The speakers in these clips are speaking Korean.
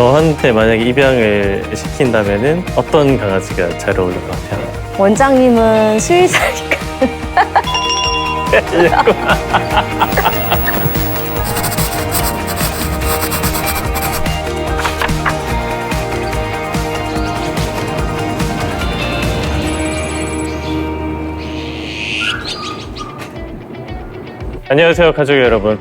저한테 만약에 입양을 시킨다면은 어떤 강아지가 잘 어울릴 것 같아요? 원장님은 수의사니까. 안녕하세요, 가족 여러분.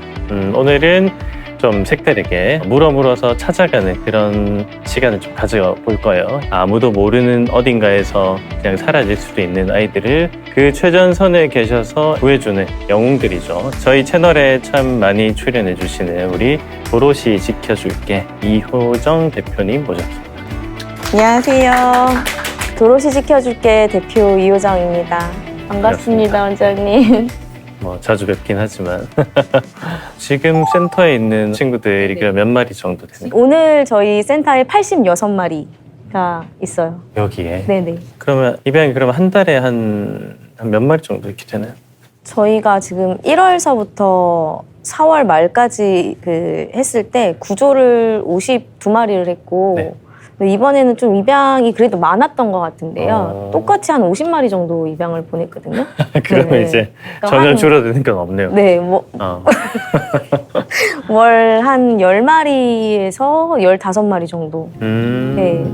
오늘은 좀 색다르게 물어서 찾아가는 그런 시간을 좀 가져볼 거예요. 아무도 모르는 어딘가에서 그냥 사라질 수도 있는 아이들을 그 최전선에 계셔서 구해주는 영웅들이죠. 저희 채널에 참 많이 출연해 주시는 우리 도로시 지켜줄게 이효정 대표님 모셨습니다. 안녕하세요. 도로시 지켜줄게 대표 이효정입니다. 반갑습니다, 원장님. 뭐 자주 뵙긴 하지만 지금 센터에 있는 친구들이 네. 그럼 몇 마리 정도 되나요? 오늘 저희 센터에 86마리가 있어요. 여기에? 네네. 그러면 입양이 그러면 한 달에 한 몇 마리 정도 이렇게 되나요? 저희가 지금 1월서부터 4월 말까지 했을 때 구조를 52마리를 했고 네. 근데 이번에는 좀 입양이 그래도 많았던 것 같은데요. 똑같이 한 50마리 정도 입양을 보냈거든요. 그러면 네. 이제 그러니까 전혀 한- 줄어드는 건 없네요. 네, 월 한 10마리에서 15마리 정도. 네.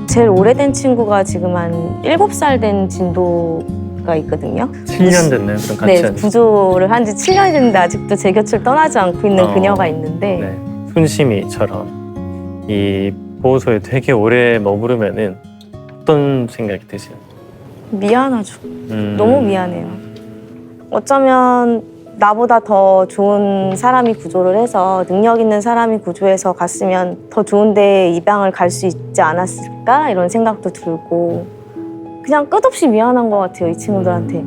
제일 오래된 친구가 지금 한 7살 된 진도가 있거든요. 7년 됐나요? 그럼 같이 네, 한 구조를 한 지 7년이 됐는데 아직도 제 곁을 떠나지 않고 있는 그녀가 있는데 네. 순심이처럼 이 보호소에 되게 오래 머무르면은 어떤 생각이 드세요? 미안하죠. 너무 미안해요. 어쩌면 나보다 더 좋은 사람이 구조를 해서 능력 있는 사람이 구조해서 갔으면 더 좋은 데에 입양을 갈 수 있지 않았을까 이런 생각도 들고 그냥 끝없이 미안한 것 같아요, 이 친구들한테.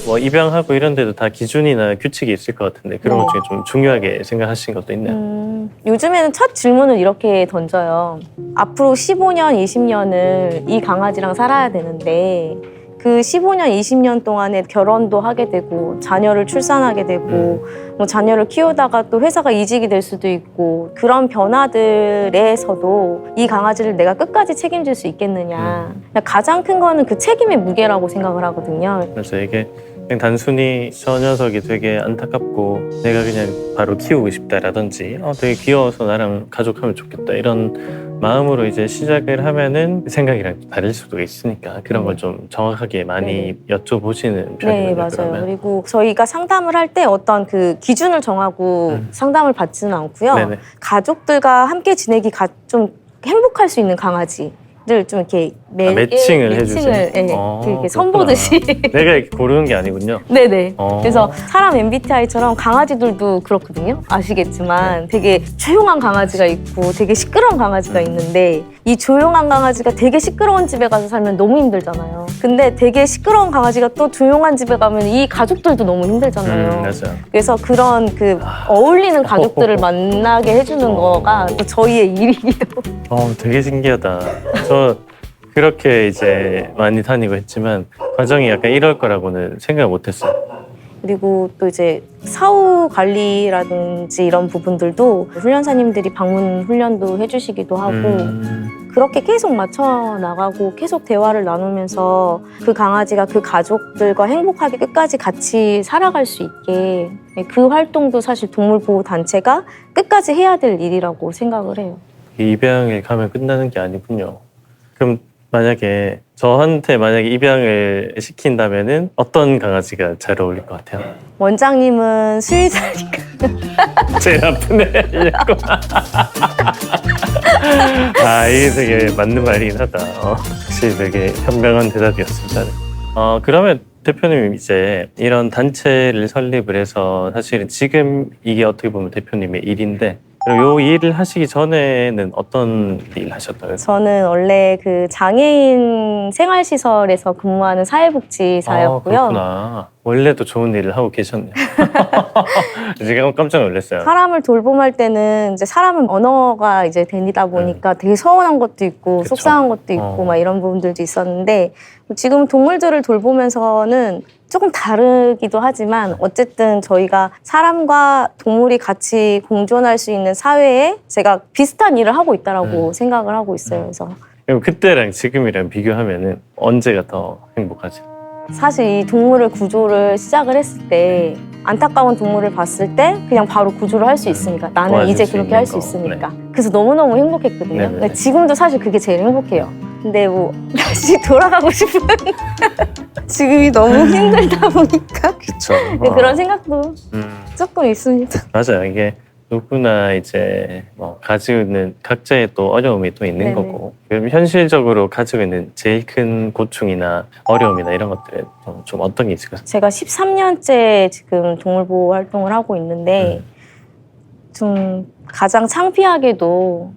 뭐 입양하고 이런 데도 다 기준이나 규칙이 있을 것 같은데 그런 것 중에 좀 중요하게 생각하신 것도 있나요? 요즘에는 첫 질문을 이렇게 던져요. 앞으로 15년, 20년을 이 강아지랑 살아야 되는데 그 15년, 20년 동안에 결혼도 하게 되고 자녀를 출산하게 되고 뭐 자녀를 키우다가 또 회사가 이직이 될 수도 있고 그런 변화들에서도 이 강아지를 내가 끝까지 책임질 수 있겠느냐. 가장 큰 거는 그 책임의 무게라고 생각을 하거든요. 그래서 이게 그냥 단순히 저 녀석이 되게 안타깝고 내가 그냥 바로 키우고 싶다라든지 되게 귀여워서 나랑 가족하면 좋겠다 이런 마음으로 이제 시작을 하면은 생각이랑 다를 수도 있으니까 그런 걸 좀 정확하게 많이 여쭤보시는 편이에요. 네, 맞아요. 그러면. 그리고 저희가 상담을 할 때 어떤 그 기준을 정하고 상담을 받지는 않고요. 네네. 가족들과 함께 지내기 좀 행복할 수 있는 강아지를 좀 이렇게 매칭을 해주세요. 네, 그렇구나. 이렇게 선보듯이. 내가 이렇게 고르는 게 아니군요. 네네. 어. 그래서 사람 MBTI처럼 강아지들도 그렇거든요. 아시겠지만 되게 조용한 강아지가 있고 되게 시끄러운 강아지가 있는데 이 조용한 강아지가 되게 시끄러운 집에 가서 살면 너무 힘들잖아요. 근데 되게 시끄러운 강아지가 또 조용한 집에 가면 이 가족들도 너무 힘들잖아요. 맞아요. 그래서 그런 그 어울리는 가족들을 만나게 해주는 거가 또 저희의 일이기도. 되게 신기하다. 저 그렇게 이제 많이 다니고 했지만 과정이 약간 이럴 거라고는 생각 못 했어요. 그리고 또 이제 사후 관리라든지 이런 부분들도 훈련사님들이 방문 훈련도 해주시기도 하고 그렇게 계속 맞춰 나가고 계속 대화를 나누면서 그 강아지가 그 가족들과 행복하게 끝까지 같이 살아갈 수 있게 그 활동도 사실 동물보호단체가 끝까지 해야 될 일이라고 생각을 해요. 이 입양에 가면 끝나는 게 아니군요. 그럼 만약에 저한테 만약에 입양을 시킨다면은 어떤 강아지가 잘 어울릴 것 같아요? 원장님은 수의사니까. 제일 아프네. 이게 되게 맞는 말이긴 하다. 확실히 되게 현명한 대답이었습니다. 그러면 대표님 이제 이런 단체를 설립을 해서 사실은 지금 이게 어떻게 보면 대표님의 일인데 그럼 요 일을 하시기 전에는 어떤 일 하셨다고요? 저는 원래 그 장애인 생활시설에서 근무하는 사회복지사였고요. 그렇구나. 원래도 좋은 일을 하고 계셨네요. 제가 깜짝 놀랐어요. 사람을 돌봄할 때는 이제 사람은 언어가 이제 되니다 보니까 되게 서운한 것도 있고 그쵸. 속상한 것도 있고 어. 막 이런 부분들도 있었는데 지금 동물들을 돌보면서는 조금 다르기도 하지만 어쨌든 저희가 사람과 동물이 같이 공존할 수 있는 사회에 제가 비슷한 일을 하고 있다라고 생각을 하고 있어요. 그래서 그럼 그때랑 지금이랑 비교하면은 언제가 더 행복하지? 사실 이 동물을 구조를 시작을 했을 때 안타까운 동물을 봤을 때 그냥 바로 구조를 할 수 있으니까 나는 도와줄 이제 수 그렇게 있는 할 수 거. 있으니까 그래서 너무너무 행복했거든요. 네네네. 근데 지금도 사실 그게 제일 행복해요. 근데 뭐 다시 돌아가고 싶은 지금이 너무 힘들다 보니까 그쵸. 네, 그런 생각도 음, 조금 있습니다. 맞아요. 이게 누구나 이제 뭐 가지고 있는 각자의 또 어려움이 또 있는 네네. 거고, 그럼 현실적으로 가지고 있는 제일 큰 고충이나 어려움이나 이런 것들은 좀 어떤 게 있을까요? 제가 13년째 지금 동물보호 활동을 하고 있는데 좀 가장 창피하게도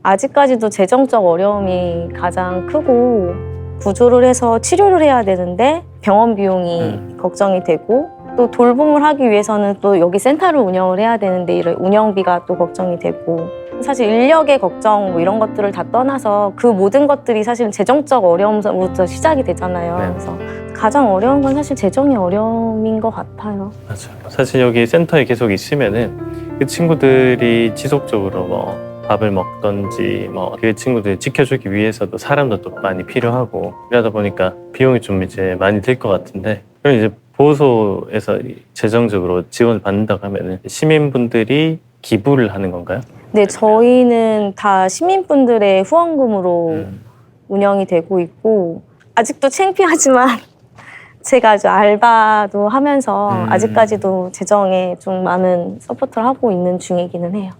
아직까지도 재정적 어려움이 가장 크고 구조를 해서 치료를 해야 되는데 병원 비용이 걱정이 되고 또 돌봄을 하기 위해서는 또 여기 센터를 운영을 해야 되는데 이런 운영비가 또 걱정이 되고 사실 인력의 걱정 뭐 이런 것들을 다 떠나서 그 모든 것들이 사실은 재정적 어려움부터 시작이 되잖아요. 네. 그래서 가장 어려운 건 사실 재정의 어려움인 것 같아요. 맞아요. 사실 여기 센터에 계속 있으면은 그 친구들이 지속적으로 뭐 밥을 먹던지 뭐 그 친구들 지켜주기 위해서도 사람도 또 많이 필요하고 이러다 보니까 비용이 좀 이제 많이 들 것 같은데, 그럼 이제 보호소에서 재정적으로 지원을 받는다고 하면은 시민분들이 기부를 하는 건가요? 네, 저희는 다 시민분들의 후원금으로 운영이 되고 있고 아직도 창피하지만 제가 아주 알바도 하면서 아직까지도 재정에 좀 많은 서포트를 하고 있는 중이기는 해요.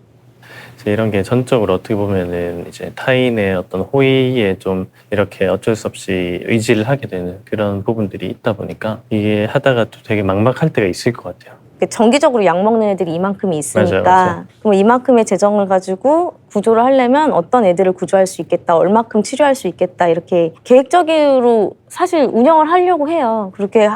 이제 이런 게 전적으로 어떻게 보면은 이제 타인의 어떤 호의에 좀 이렇게 어쩔 수 없이 의지를 하게 되는 그런 부분들이 있다 보니까 이게 하다가 또 되게 막막할 때가 있을 것 같아요. 정기적으로 약 먹는 애들이 이만큼이 있으니까 맞아요. 그럼 이만큼의 재정을 가지고 구조를 하려면 어떤 애들을 구조할 수 있겠다, 얼마큼 치료할 수 있겠다 이렇게 계획적으로 사실 운영을 하려고 해요. 그렇게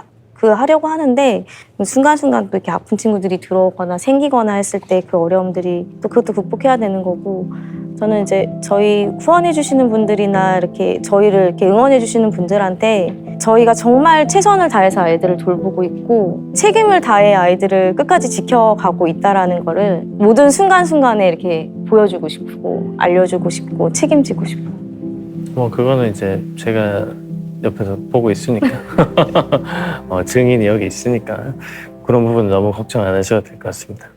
하려고 하는데 순간순간 또 이렇게 아픈 친구들이 들어오거나 생기거나 했을 때 그 어려움들이 또 그것도 극복해야 되는 거고, 저는 이제 저희 후원해 주시는 분들이나 이렇게 저희를 이렇게 응원해 주시는 분들한테 저희가 정말 최선을 다해서 아이들을 돌보고 있고 책임을 다해 아이들을 끝까지 지켜가고 있다라는 거를 모든 순간순간에 이렇게 보여주고 싶고 알려주고 싶고 책임지고 싶고. 뭐 그거는 이제 제가 옆에서 보고 있으니까 증인이 여기 있으니까 그런 부분은 너무 걱정 안 하셔도 될 것 같습니다.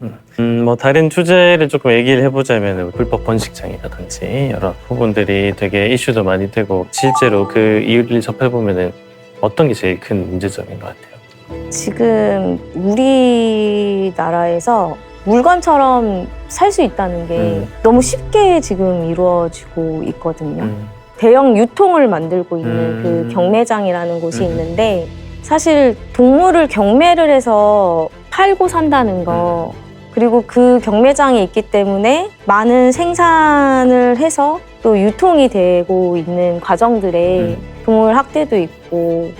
뭐 다른 주제를 조금 얘기를 해보자면 불법 번식장이라든지 여러 부분들이 되게 이슈도 많이 되고 실제로 그 이유를 접해보면은 어떤 게 제일 큰 문제점인 것 같아요? 지금 우리나라에서 물건처럼 살 수 있다는 게 너무 쉽게 지금 이루어지고 있거든요. 대형 유통을 만들고 있는 그 경매장이라는 곳이 있는데 사실 동물을 경매를 해서 팔고 산다는 거 그리고 그 경매장이 있기 때문에 많은 생산을 해서 또 유통이 되고 있는 과정들에 동물 학대도 있고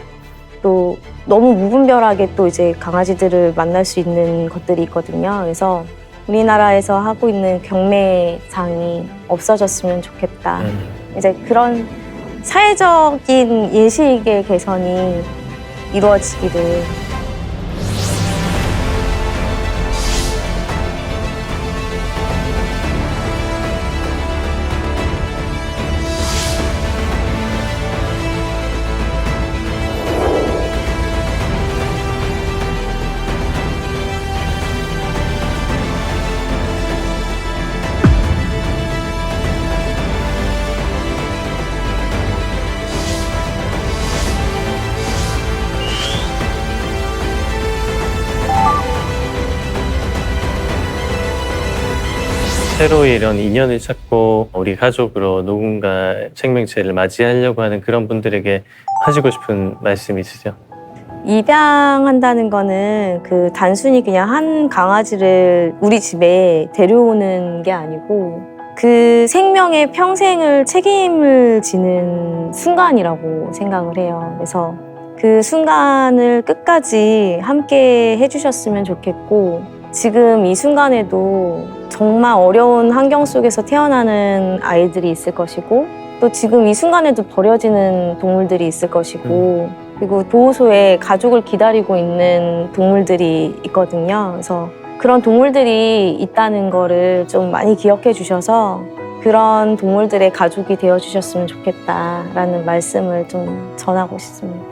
또 너무 무분별하게 또 이제 강아지들을 만날 수 있는 것들이 있거든요. 그래서 우리나라에서 하고 있는 경매장이 없어졌으면 좋겠다. 이제 그런 사회적인 인식의 개선이 이루어지기를. 새로 이런 인연을 찾고 우리 가족으로 누군가 생명체를 맞이하려고 하는 그런 분들에게 하시고 싶은 말씀 있으세요? 입양한다는 거는 그 단순히 그냥 한 강아지를 우리 집에 데려오는 게 아니고 그 생명의 평생을 책임을 지는 순간이라고 생각을 해요. 그래서 그 순간을 끝까지 함께 해주셨으면 좋겠고 지금 이 순간에도 정말 어려운 환경 속에서 태어나는 아이들이 있을 것이고 또 지금 이 순간에도 버려지는 동물들이 있을 것이고 그리고 보호소에 가족을 기다리고 있는 동물들이 있거든요. 그래서 그런 동물들이 있다는 거를 좀 많이 기억해 주셔서 그런 동물들의 가족이 되어 주셨으면 좋겠다라는 말씀을 좀 전하고 싶습니다.